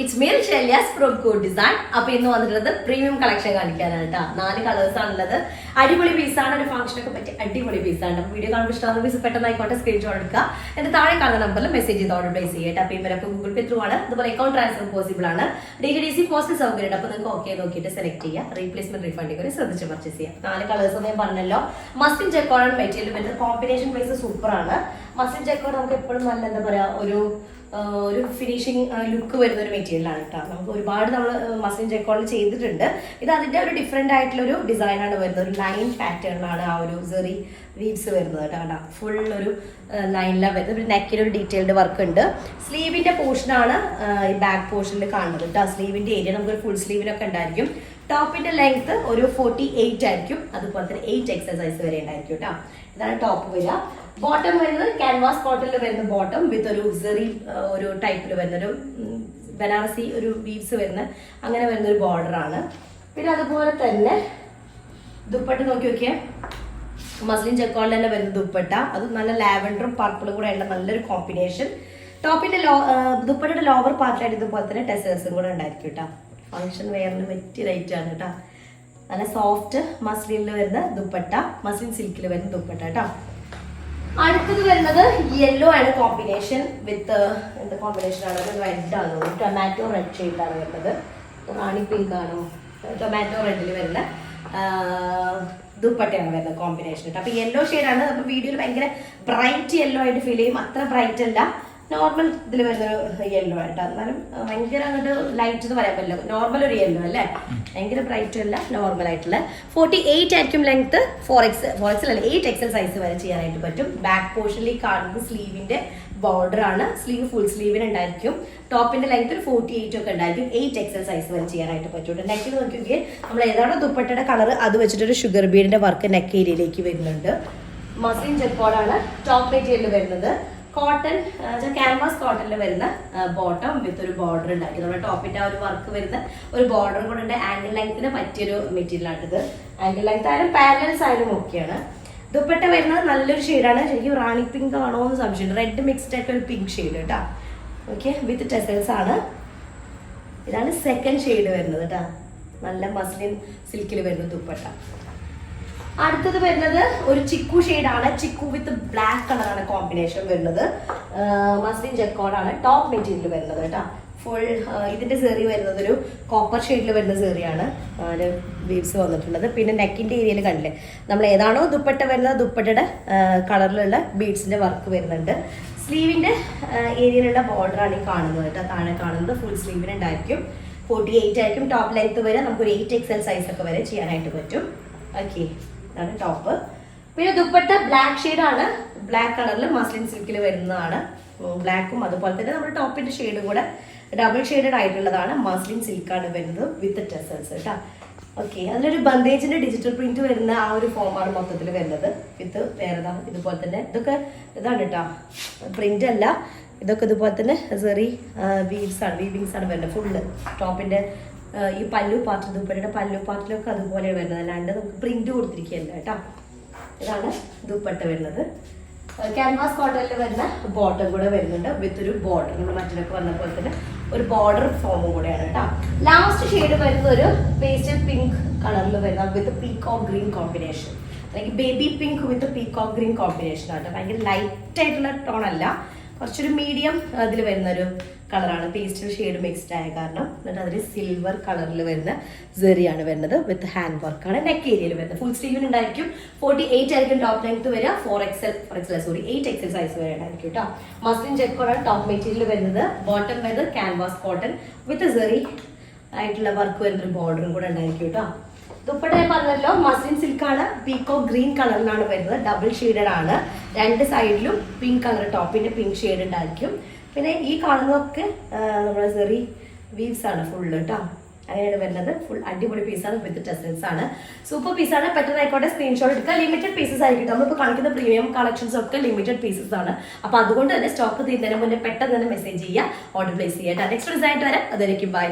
It's me Shelyas from code design. അപ്പൊ ഇന്ന് വന്നിട്ടുള്ളത് പ്രീമിയം കളക്ഷൻ കാണിക്കാനാണ് കേട്ടോ. 4 കളേഴ്സ് ആണുള്ളത്. അടിപൊളി പീസാണ്, ഒരു ഫംഗ്ഷനൊക്കെ പറ്റിയ അടിപൊളി പീസാണ്. വീഡിയോ കാണുമ്പോൾ ഇഷ്ടമാകുന്ന പീസ് പെട്ടെന്ന് ആയിക്കോട്ടെ സ്ക്രീൻഷോട്ട് എടുക്കുക. എന്റെ താഴെ കാണുന്ന നമ്പറിൽ മെസ്സേജ് ചെയ്ത് ഓർഡർ പ്ലേസ് ചെയ്യട്ടെ. പേയ്മെന്റ് ഗൂഗിൾ പേ ത്രൂ ആണ്. അതുപോലെ അക്കൗണ്ട് ട്രാൻസ്ഫർ പോസിബിൾ ആണ്. DTDC പോസ്റ്റ് സൗകര്യം. അപ്പൊ നിങ്ങൾക്ക് ഓക്കെ നോക്കിയിട്ട് സെലക്ട് ചെയ്യുക. റീപ്ലേസ്മെന്റ് റീഫണ്ടിങ് വരെ ശ്രദ്ധിച്ച് പർച്ചേസ് ചെയ്യുക. 4 കളേഴ്സ് ഞാൻ പറഞ്ഞല്ലോ. മസ്ലിൻ ജെക്കോർഡ് മെറ്റീരിയൽ വരുന്നത് കോമ്പിനേഷൻ പ്രൈസ് സൂപ്പർ ആണ്. മസ്ലിൻ ജെക്കോർഡ് നമുക്ക് എപ്പോഴും നല്ല എന്താ പറയാ ഒരു ഫിനിഷിങ് ലുക്ക് വരുന്ന ഒരു മെറ്റീരിയൽ ആണ് കേട്ടോ. നമുക്ക് ഒരുപാട് നമ്മൾ മസ്ലിൻ ജെക്കോണിൽ ചെയ്തിട്ടുണ്ട്. ഇത് അതിന്റെ ഒരു ഡിഫറെന്റ് ആയിട്ടുള്ള ഒരു ഡിസൈൻ ആണ് വരുന്നത്. ഒരു ലൈൻ പാറ്റേണിലാണ് ആ ഒരു സെറി വീവ്സ് വരുന്നത് കേട്ടോ. ഫുൾ ഒരു ലൈനിലാണ് വരുന്നത്. പിന്നെ നെക്കിൽ ഒരു ഡീറ്റെയിൽഡ് വർക്ക് ഉണ്ട്. സ്ലീവിന്റെ പോർഷനാണ് ഈ ബാക്ക് പോർഷനിൽ കാണുന്നത് കേട്ടോ. സ്ലീവിന്റെ ഏരിയ നമുക്കൊരു ഫുൾ സ്ലീവിനൊക്കെ ഉണ്ടായിരിക്കും. ടോപ്പിന്റെ ലെങ്ത് ഒരു 48 ആയിരിക്കും. അതുപോലെ തന്നെ 8 എക്സസൈസ് വരെ ഉണ്ടായിരിക്കും കേട്ടോ. ഇതാണ് ടോപ്പ് വരിക. ബോട്ടം വരുന്നത് ക്യാൻവാസ് കോട്ടണിൽ വരുന്ന ബോട്ടം വിത്ത് ഒരു സെറി ഒരു ടൈപ്പിൽ വരുന്ന ഒരു ബനാറസി ഒരു വീവ്സ് വരുന്ന അങ്ങനെ വരുന്ന ഒരു ബോർഡർ ആണ്. പിന്നെ അതുപോലെ തന്നെ ദുപ്പട്ട നോക്കി നോക്കിയേ, മസ്ലിൻ ജെക്കോണിൽ തന്നെ വരുന്ന ദുപ്പട്ട. അത് നല്ല ലാവൻഡറും പർപ്പിളും കൂടെ ഉള്ള നല്ലൊരു കോമ്പിനേഷൻ. ടോപ്പിന്റെ ദുപ്പട്ടയുടെ ലോവർ പാർട്ടിലായിട്ട് ഇതുപോലെ തന്നെ ടെസേഴ്സും കൂടെ ഉണ്ടായിരിക്കും കേട്ടോ. ഫംഗ്ഷൻ വെയറിന് പറ്റിയ റേറ്റ് ആണ് കേട്ടോ. നല്ല സോഫ്റ്റ് മസ്ലിനിൽ വരുന്ന ദുപ്പട്ട, മസ്ലിൻ സിൽക്കിൽ വരുന്ന ദുപ്പട്ട കേട്ടോ. അടുത്തത് വരുന്നത് യെല്ലോ ആണ് കോമ്പിനേഷൻ വിത്ത് എന്താ കോമ്പിനേഷൻ ആണ്, റെഡ് ആണ്, ടൊമാറ്റോ റെഡ് ഷെയ്ഡിലാണ് വരുന്നത്. റാണി പിങ്ക് ആണോ, ടൊമാറ്റോ റെഡിൽ വരുന്ന ദുപ്പട്ടയാണ് വരുന്നത് കോമ്പിനേഷൻ കേട്ടോ. അപ്പൊ യെല്ലോ ഷെയ്ഡാണ്. അപ്പൊ വീഡിയോയിൽ ഭയങ്കര ബ്രൈറ്റ് യെല്ലോ ആയിട്ട് ഫീൽ ചെയ്യും. അത്ര ബ്രൈറ്റ് അല്ല, നോർമൽ ഇതിൽ വരുന്നൊരു യെല്ലോ ആയിട്ട്. എന്നാലും ഭയങ്കര അങ്ങോട്ട് ലൈറ്റ് എന്ന് പറയാൻ പറ്റില്ല. നോർമൽ ഒരു യെല്ലോ അല്ലേ, ഭയങ്കര ബ്രൈറ്റും അല്ല, നോർമൽ ആയിട്ടുള്ള 48 ആയിരിക്കും ലെങ്ത്. 4XL അല്ല 8XL സൈസ് വരെ ചെയ്യാനായിട്ട് പറ്റും. ബാക്ക് പോർഷനിൽ കാണുന്നത് സ്ലീവിന്റെ ബോർഡർ ആണ്. സ്ലീവ് ഫുൾ സ്ലീവിന് ഉണ്ടായിരിക്കും. ടോപ്പിന്റെ ലെങ്ത് ഒരു 48 ഒക്കെ ഉണ്ടായിരിക്കും. 8XL സൈസ് വരെ ചെയ്യാനായിട്ട് പറ്റും. നെക്കിൽ നോക്കിയെങ്കിൽ നമ്മൾ ഏതാണോ ദുപ്പട്ടയുടെ കളർ അത് വെച്ചിട്ടൊരു ഷുഗർ ബീഡിന്റെ വർക്ക് നെക്ക് ഏരിയയിലേക്ക് വരുന്നുണ്ട്. മസ്ലിൻ ജെക്കോർഡാണ് ടോപ്പ് മെറ്റീരിയൽ വരുന്നത്. കോട്ടൺ ക്യാൻവാസ് കോട്ടണിൽ വരുന്ന ബോട്ടം വിത്ത് ഒരു ബോർഡർ ഉണ്ടായിരിക്കും. നമ്മുടെ ടോപ്പിന്റെ ആ ഒരു വർക്ക് വരുന്ന ഒരു ബോർഡർ കൂടെ ഉണ്ട്. ആംഗിൾ ലെങ്ത്തിന് പറ്റിയൊരു മെറ്റീരിയൽ ആണിത്. ആംഗിൾ ലെങ്ത് ആയാലും പാരലൽസ് ആയാലും ഒക്കെയാണ്. ദുപ്പട്ട വരുന്നത് നല്ലൊരു ഷെയ്ഡാണ്. ശരിക്കും റാണി പിങ്ക് ആണോ എന്ന് സംശയമുണ്ട്. റെഡ് മിക്സ്ഡ് ആയിട്ട് ഒരു പിങ്ക് ഷെയ്ഡ് കേട്ടോ. ഓക്കെ, വിത്ത് ടെസൽസ് ആണ്. ഇതാണ് സെക്കൻഡ് ഷെയ്ഡ് വരുന്നത് കേട്ടോ. നല്ല മസ്ലിൻ സിൽക്കിൽ വരുന്ന ദുപ്പട്ട. അടുത്തത് വരുന്നത് ഒരു ചിക്കു ഷെയ്ഡാണ്. ചിക്കു വിത്ത് ബ്ലാക്ക് കളറാണ് കോമ്പിനേഷൻ വരുന്നത്. മസ്ലിൻ ജെക്കോർഡാണ് ടോപ്പ് മെറ്റീരിയൽ വരുന്നത് കേട്ടോ. ഫുൾ ഇതിന്റെ സെറി വരുന്നത് ഒരു കോപ്പർ ഷെയ്ഡിൽ വരുന്ന സെറിയാണ് വീവ്സ് വന്നിട്ടുള്ളത്. പിന്നെ നെക്കിന്റെ ഏരിയയിൽ കണ്ടില്ലേ, നമ്മൾ ഏതാണോ ദുപ്പട്ട വരുന്നത് ദുപ്പട്ടയുടെ കളറിലുള്ള ബീഡ്സിന്റെ വർക്ക് വരുന്നുണ്ട്. സ്ലീവിന്റെ ഏരിയയിലുള്ള ബോർഡറാണ് ഈ കാണുന്നത് കേട്ടോ. താഴെ കാണുന്നത് ഫുൾ സ്ലീവിന് ഉണ്ടായിരിക്കും. 48 ആയിരിക്കും ടോപ്പ് ലെങ്ത് വരെ. നമുക്കൊരു 8XL സൈസ് ഒക്കെ വരെ ചെയ്യാനായിട്ട് പറ്റും. ഓക്കെ, ഇതാണ് ടോപ്പ്. പിന്നെ ദുപ്പട്ട ബ്ലാക്ക് ഷെയ്ഡാണ്. ബ്ലാക്ക് കളറിൽ മസ്ലിൻ സിൽക്കിൽ വരുന്നതാണ്. ബ്ലാക്കും അതുപോലെ തന്നെ നമ്മുടെ ടോപ്പിന്റെ ഷെയ്ഡും കൂടെ ഡബിൾ ഷെയ്ഡഡ് ആയിട്ടുള്ളതാണ്. മസ്ലിൻ സിൽക്കാണ് വരുന്നത് വിത്ത് ടെസൽസ് കേട്ടോ. ഓക്കെ, അതിലൊരു ബന്ദേജിന്റെ ഡിജിറ്റൽ പ്രിന്റ് വരുന്ന ആ ഒരു ഫോമാണ് മൊത്തത്തിൽ വരുന്നത്. വിത്ത് വേറെ ഇതുപോലെ തന്നെ ഇതൊക്കെ ഇതാണ് കേട്ടോ, പ്രിന്റ് അല്ല. ഇതൊക്കെ ഇതുപോലെ തന്നെ സെറി വീവ്സ് ആണ്, വീവിങ്സ് ആണ് വരുന്നത് ഫുള്ള്. ടോപ്പിന്റെ ഈ പല്ലു പാർട്ട് ദുപ്പട്ടയുടെ പല്ലു പാർട്ടിലൊക്കെ അതുപോലെ വരുന്നത്, അല്ലാണ്ട് നമുക്ക് പ്രിന്റ് കൊടുത്തിരിക്കുകയല്ല കേട്ടോ. ഇതാണ് ദുപ്പട്ട വരുന്നത്. ക്യാൻവാസ് കോട്ടണിൽ വരുന്ന ബോട്ടം കൂടെ വരുന്നുണ്ട് വിത്ത് ഒരു ബോർഡർ. നമ്മൾ മറ്റൊക്കെ വന്ന പോലെ തന്നെ ഒരു ബോർഡർ ഫോമും കൂടെയാണ് കേട്ടോ. ലാസ്റ്റ് ഷെയ്ഡ് വരുന്ന ഒരു പേസ്റ്റൽ പിങ്ക് കളറിൽ വരുന്ന വിത്ത് പീകോക്ക് ഗ്രീൻ കോമ്പിനേഷൻ, അല്ലെങ്കിൽ ബേബി പിങ്ക് വിത്ത് പീകോക്ക് ഗ്രീൻ കോമ്പിനേഷൻ ആട്ടോ. ഭയങ്കര ലൈറ്റ് ആയിട്ടുള്ള ടോൺ അല്ല, കുറച്ചൊരു മീഡിയം അതിൽ വരുന്നൊരു കളറാണ്. പേസ്റ്റൽ ഷെയ്ഡ് മിക്സ്ഡ് ആയ കാരണം. എന്നിട്ട് അതിൽ സിൽവർ കളറിൽ വരുന്ന സെറിയാണ് വരുന്നത് വിത്ത് ഹാൻഡ് വർക്കാണ് നെക്ക് ഏരിയയിൽ വരുന്നത്. ഫുൾ സ്ലീവിന് ഉണ്ടായിരിക്കും. 48 ആയിരിക്കും ടോപ്പ് ലെങ്ത് വരിക. 8XL സൈസ് വരെ ഉണ്ടായിരിക്കും കേട്ടോ. മസ്ലിൻ ജെക്കോർഡാണ് ടോപ്പ് മെറ്റീരിയൽ വരുന്നത്. ബോട്ടം വരുന്നത് ക്യാൻവാസ് കോട്ടൺ വിത്ത് സെറി ആയിട്ടുള്ള വർക്ക് വരുന്നൊരു ബോർഡറും കൂടെ ഉണ്ടായിരിക്കും കേട്ടോ. ദുപ്പട്ട ഞാൻ പറഞ്ഞല്ലോ മസ്ലിൻ സിൽക്കാണ്. പീകോക്ക് ഗ്രീൻ കളറിലാണ് വരുന്നത്. ഡബിൾ ഷെയ്ഡഡ് ആണ്. 2 സൈഡിലും പിങ്ക് കളർ ടോപ്പിന്റെ പിങ്ക് ഷെയ്ഡ് ഉണ്ടായിരിക്കും. പിന്നെ ഈ കാണുന്നതൊക്കെ നമ്മുടെ സെറി വീവ്സ് ആണ് ഫുള്ള് കേട്ടോ. അങ്ങനെയാണ് വരുന്നത്. ഫുൾ അടിപൊളി പീസാണ് വിത്ത് ടെസൽസ് ആണ്. സൂപ്പർ പീസാണ്. പെട്ടെന്നായിക്കോട്ടെ സ്ക്രീൻഷോട്ട് എടുക്കുക. ലിമിറ്റഡ് പീസസ് ആയിരിക്കും. നമ്മളിപ്പോൾ കാണിക്കുന്ന പ്രീമിയം കളക്ഷൻസ് ഒക്കെ ലിമിറ്റഡ് പീസസ് ആണ്. അപ്പോൾ അതുകൊണ്ട് തന്നെ സ്റ്റോക്ക് തീരുന്നതിന് മുന്നേ പെട്ടെന്ന് തന്നെ മെസ്സേജ് ചെയ്യുക, ഓർഡർ പ്ലേസ് ചെയ്യുക. നെക്സ്റ്റ് ഡിസൈൻ വരെ അതായിരിക്കും. ബൈ.